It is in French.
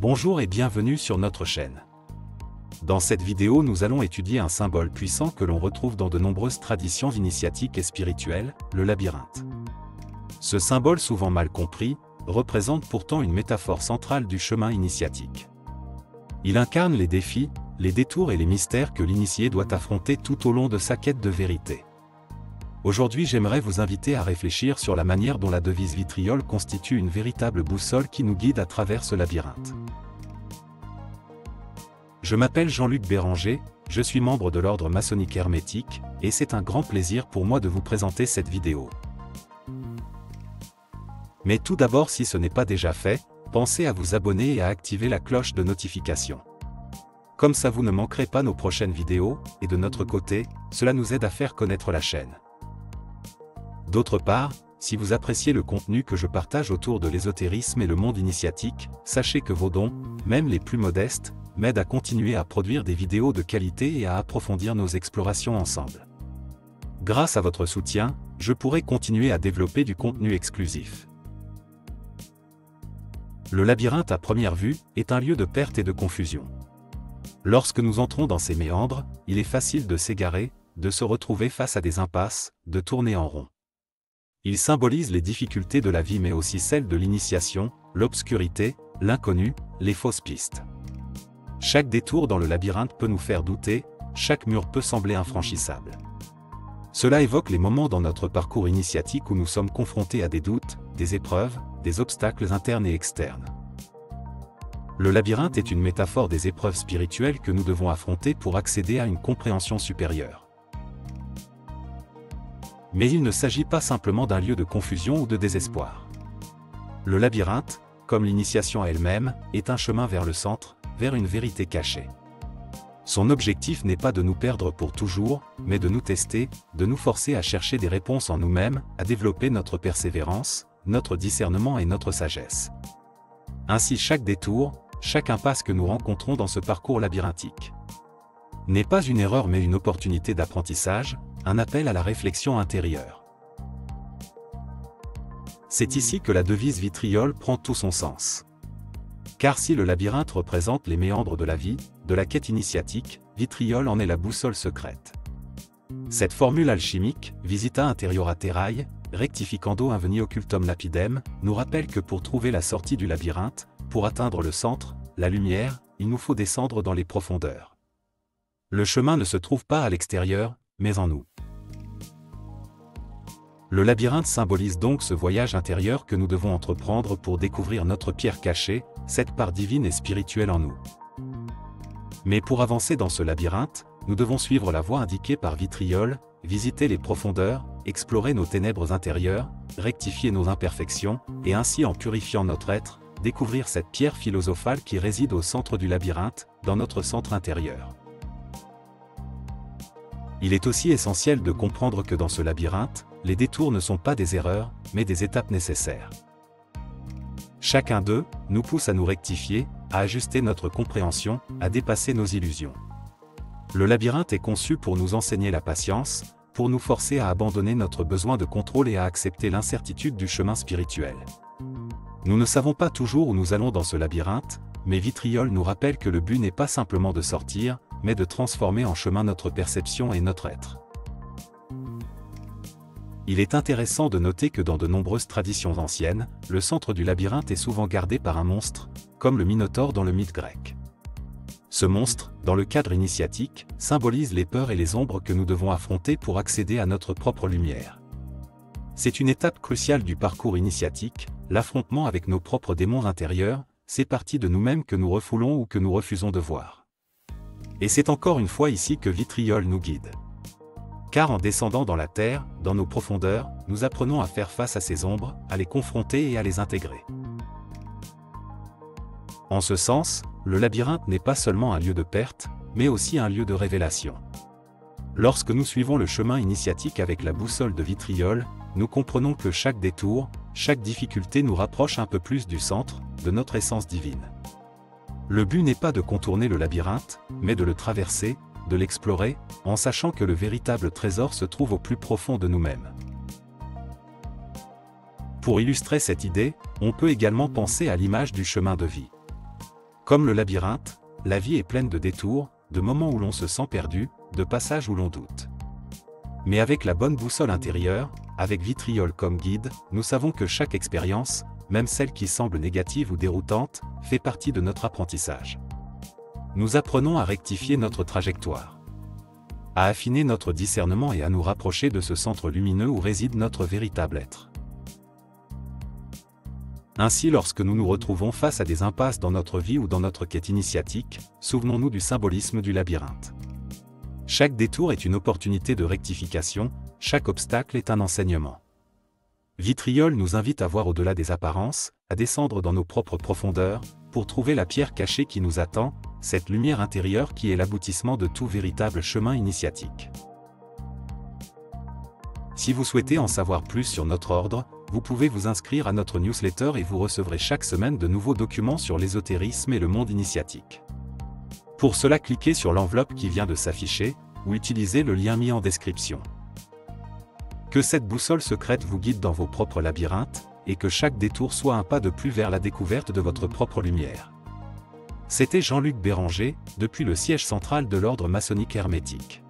Bonjour et bienvenue sur notre chaîne. Dans cette vidéo, nous allons étudier un symbole puissant que l'on retrouve dans de nombreuses traditions initiatiques et spirituelles, le labyrinthe. Ce symbole, souvent mal compris, représente pourtant une métaphore centrale du chemin initiatique. Il incarne les défis, les détours et les mystères que l'initié doit affronter tout au long de sa quête de vérité. Aujourd'hui, j'aimerais vous inviter à réfléchir sur la manière dont la devise vitriol constitue une véritable boussole qui nous guide à travers ce labyrinthe. Je m'appelle Jean-Luc Béranger, je suis membre de l'ordre maçonnique hermétique, et c'est un grand plaisir pour moi de vous présenter cette vidéo. Mais tout d'abord, si ce n'est pas déjà fait, pensez à vous abonner et à activer la cloche de notification. Comme ça vous ne manquerez pas nos prochaines vidéos, et de notre côté, cela nous aide à faire connaître la chaîne. D'autre part, si vous appréciez le contenu que je partage autour de l'ésotérisme et le monde initiatique, sachez que vos dons, même les plus modestes, m'aident à continuer à produire des vidéos de qualité et à approfondir nos explorations ensemble. Grâce à votre soutien, je pourrai continuer à développer du contenu exclusif. Le labyrinthe à première vue est un lieu de perte et de confusion. Lorsque nous entrons dans ces méandres, il est facile de s'égarer, de se retrouver face à des impasses, de tourner en rond. Il symbolise les difficultés de la vie mais aussi celles de l'initiation, l'obscurité, l'inconnu, les fausses pistes. Chaque détour dans le labyrinthe peut nous faire douter, chaque mur peut sembler infranchissable. Cela évoque les moments dans notre parcours initiatique où nous sommes confrontés à des doutes, des épreuves, des obstacles internes et externes. Le labyrinthe est une métaphore des épreuves spirituelles que nous devons affronter pour accéder à une compréhension supérieure. Mais il ne s'agit pas simplement d'un lieu de confusion ou de désespoir. Le labyrinthe, comme l'initiation elle-même, est un chemin vers le centre, vers une vérité cachée. Son objectif n'est pas de nous perdre pour toujours, mais de nous tester, de nous forcer à chercher des réponses en nous-mêmes, à développer notre persévérance, notre discernement et notre sagesse. Ainsi, chaque détour, chaque impasse que nous rencontrons dans ce parcours labyrinthique n'est pas une erreur mais une opportunité d'apprentissage, un appel à la réflexion intérieure. C'est ici que la devise vitriol prend tout son sens. Car si le labyrinthe représente les méandres de la vie, de la quête initiatique, vitriol en est la boussole secrète. Cette formule alchimique, visita interiora terrae, rectificando inveni occultum lapidem, nous rappelle que pour trouver la sortie du labyrinthe, pour atteindre le centre, la lumière, il nous faut descendre dans les profondeurs. Le chemin ne se trouve pas à l'extérieur, mais en nous. Le labyrinthe symbolise donc ce voyage intérieur que nous devons entreprendre pour découvrir notre pierre cachée, cette part divine et spirituelle en nous. Mais pour avancer dans ce labyrinthe, nous devons suivre la voie indiquée par vitriol, visiter les profondeurs, explorer nos ténèbres intérieures, rectifier nos imperfections, et ainsi en purifiant notre être, découvrir cette pierre philosophale qui réside au centre du labyrinthe, dans notre centre intérieur. Il est aussi essentiel de comprendre que dans ce labyrinthe, les détours ne sont pas des erreurs, mais des étapes nécessaires. Chacun d'eux nous pousse à nous rectifier, à ajuster notre compréhension, à dépasser nos illusions. Le labyrinthe est conçu pour nous enseigner la patience, pour nous forcer à abandonner notre besoin de contrôle et à accepter l'incertitude du chemin spirituel. Nous ne savons pas toujours où nous allons dans ce labyrinthe, mais vitriol nous rappelle que le but n'est pas simplement de sortir, mais de transformer en chemin notre perception et notre être. Il est intéressant de noter que dans de nombreuses traditions anciennes, le centre du labyrinthe est souvent gardé par un monstre, comme le Minotaure dans le mythe grec. Ce monstre, dans le cadre initiatique, symbolise les peurs et les ombres que nous devons affronter pour accéder à notre propre lumière. C'est une étape cruciale du parcours initiatique, l'affrontement avec nos propres démons intérieurs, ces parties de nous-mêmes que nous refoulons ou que nous refusons de voir. Et c'est encore une fois ici que vitriol nous guide. Car en descendant dans la terre, dans nos profondeurs, nous apprenons à faire face à ces ombres, à les confronter et à les intégrer. En ce sens, le labyrinthe n'est pas seulement un lieu de perte, mais aussi un lieu de révélation. Lorsque nous suivons le chemin initiatique avec la boussole de vitriol, nous comprenons que chaque détour, chaque difficulté nous rapproche un peu plus du centre, de notre essence divine. Le but n'est pas de contourner le labyrinthe, mais de le traverser, de l'explorer, en sachant que le véritable trésor se trouve au plus profond de nous-mêmes. Pour illustrer cette idée, on peut également penser à l'image du chemin de vie. Comme le labyrinthe, la vie est pleine de détours, de moments où l'on se sent perdu, de passages où l'on doute. Mais avec la bonne boussole intérieure, avec Vitriol comme guide, nous savons que chaque expérience, même celle qui semble négative ou déroutante, fait partie de notre apprentissage. Nous apprenons à rectifier notre trajectoire, à affiner notre discernement et à nous rapprocher de ce centre lumineux où réside notre véritable être. Ainsi, lorsque nous nous retrouvons face à des impasses dans notre vie ou dans notre quête initiatique, souvenons-nous du symbolisme du labyrinthe. Chaque détour est une opportunité de rectification, chaque obstacle est un enseignement. Vitriol nous invite à voir au-delà des apparences, à descendre dans nos propres profondeurs, pour trouver la pierre cachée qui nous attend, cette lumière intérieure qui est l'aboutissement de tout véritable chemin initiatique. Si vous souhaitez en savoir plus sur notre ordre, vous pouvez vous inscrire à notre newsletter et vous recevrez chaque semaine de nouveaux documents sur l'ésotérisme et le monde initiatique. Pour cela, cliquez sur l'enveloppe qui vient de s'afficher, ou utilisez le lien mis en description. Que cette boussole secrète vous guide dans vos propres labyrinthes, et que chaque détour soit un pas de plus vers la découverte de votre propre lumière. C'était Jean-Luc Béranger, depuis le siège central de l'ordre maçonnique hermétique.